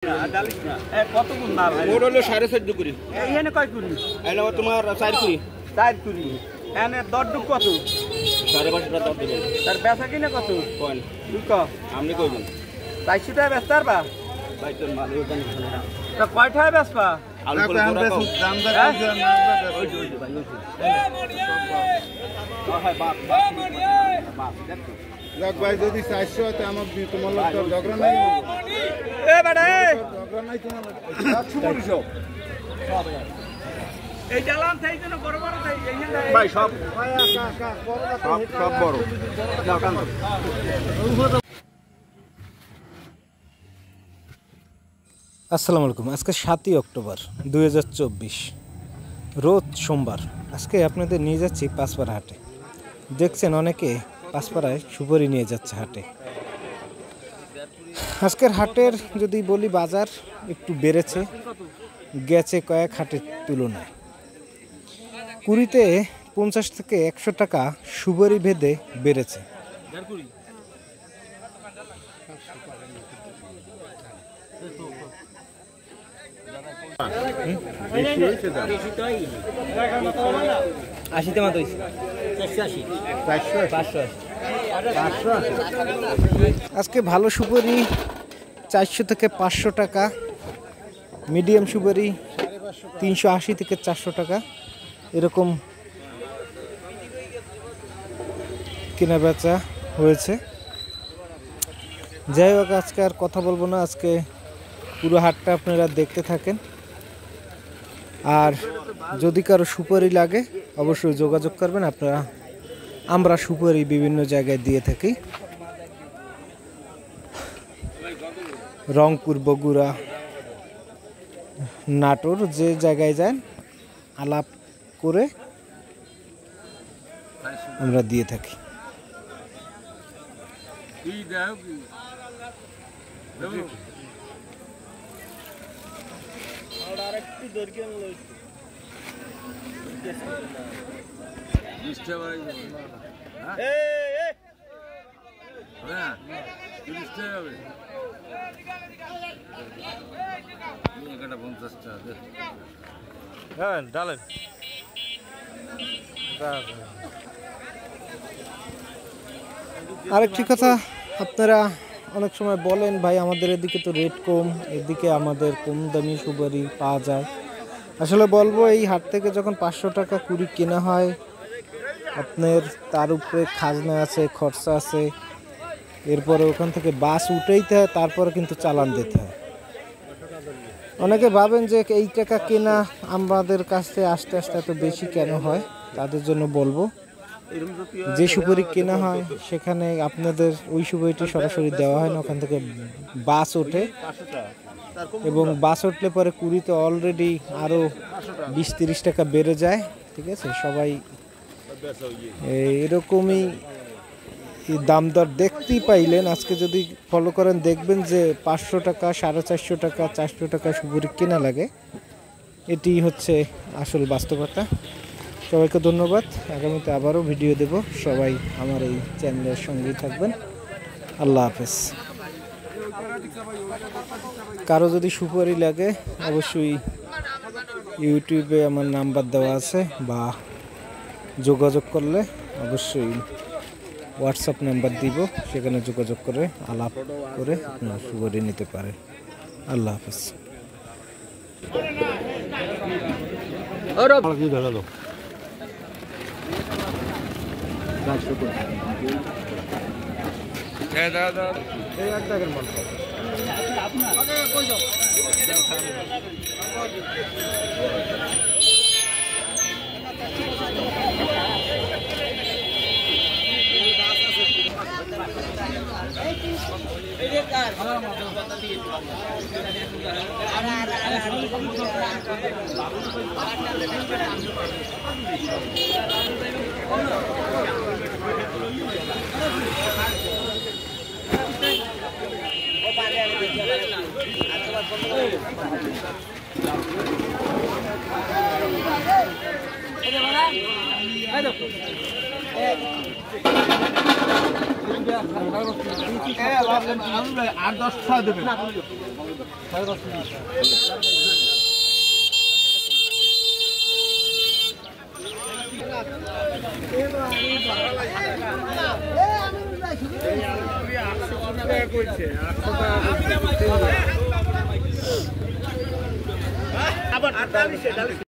কত গুণ মাল মোর হলো 14.5 কুড়ি। এখানে কয় কুড়ি? এনে তোমার 4 কুড়ি। 4 কুড়ি। এনে দরডুক কত? 5.5 টাকা দর দেবেন। তার বেচা কিনে কত? কোন তুই ক আপনি কইবেন 400 টাকা বেচতে পারবা? ভাই তোর মাল ওখানে না। তা কয় টাকা বেচবা? আলু করে দাম দর ওই ভাই হ্যাঁ বাপ বাপ দেখো যাক ভাই যদি 400 হয় আমার তোমার লোক ঝগড়া নাই এ বেটা ঝগড়া নাই তোমার লোক 100 এই জালান থাই যেন বড় বড় থাই এইখানে ভাই সব সব বড় যাও কান আসসালামু আলাইকুম। আজকে 7ই অক্টোবর 2024 রোজ সোমবার। আজকে আপনাদের নিয়ে যাচ্ছি পাঁচপাড়া হাটে। দেখছেন অনেকে পাঁচপাড়ায় সুপারি নিয়ে যাচ্ছে হাটে। আজকের হাটের যদি বলি বাজার একটু বেড়েছে, গেছে কয়েক হাটের তুলনায়। কুড়িতে 50 থেকে 100 টাকা সুপারি ভেদে বেড়েছে। আজকে ভালো সুপারি 400 থেকে 500 টাকা, মিডিয়াম সুপারি 380 থেকে 400 টাকা এরকম কেনা বেচা হয়েছে। যাই হোক, আজকে আর কথা বলবো না, আজকে পুরো হাটটা আপনারা দেখতে থাকেন। আর যদি কারো সুপারি লাগে অবশ্যই যোগাযোগ করবেন আপনারা। আমরা সুপারি বিভিন্ন জায়গায় দিয়ে থাকি, রংপুর, বগুড়া, নাটোর, যে জায়গায় যান আলাপ করে আমরা দিয়ে থাকি। আরেকটি কথা, আপনারা অনেক সময় বলেন ভাই আমাদের এদিকে তো রেট কম, এদিকে আমাদের কম দামি সুপারি পাওয়া যায়। আসলে বলবো, এই হাট থেকে যখন 500 টাকা কুড়ি কেনা হয়, আপনার তার উপরে খাজনা আছে, খরচা আছে, এরপরে ওখান থেকে বাস উঠাইতে হয়, তারপরে কিন্তু চালান দিতে হয়। অনেকে ভাবেন যে এই টাকা কেনা আমাদের কাছে আস্তে আস্তে এত বেশি কেন হয়। তাদের জন্য বলবো, যে সুপারি কেনা হয় সেখানে আপনাদের ওই সুপারিটি সরাসরি দেওয়া হয় না, ওখান থেকে বাস ওঠে এবং বাস উঠলে পরে কুড়িতে অলরেডি আরও 20-30 টাকা বেড়ে যায়। ঠিক আছে, সবাই এরকমই দাম দর দেখতেই পাইলেন। আজকে যদি ফলো করেন দেখবেন যে 500 টাকা, 450 টাকা, 400 টাকা সুপারি কেনা লাগে। এটি হচ্ছে আসল বাস্তবতা। সবাইকে ধন্যবাদ। আগামীতে আবারও ভিডিও দেব। সবাই আমার এই চ্যানেলের সঙ্গেই থাকবেন। আল্লাহ হাফেজ। কারো যদি সুপারি লাগে অবশ্যই ইউটিউবে আমার নাম্বার দেওয়া আছে, বা যোগাযোগ করলে অবশ্যই হোয়াটসঅ্যাপ নাম্বার দিব, সেখানে যোগাযোগ করে আলাপ করে আপনারা সুপারি নিতে পারেন। আল্লাহ হাফেজ। আর 10 দেবেন। আবার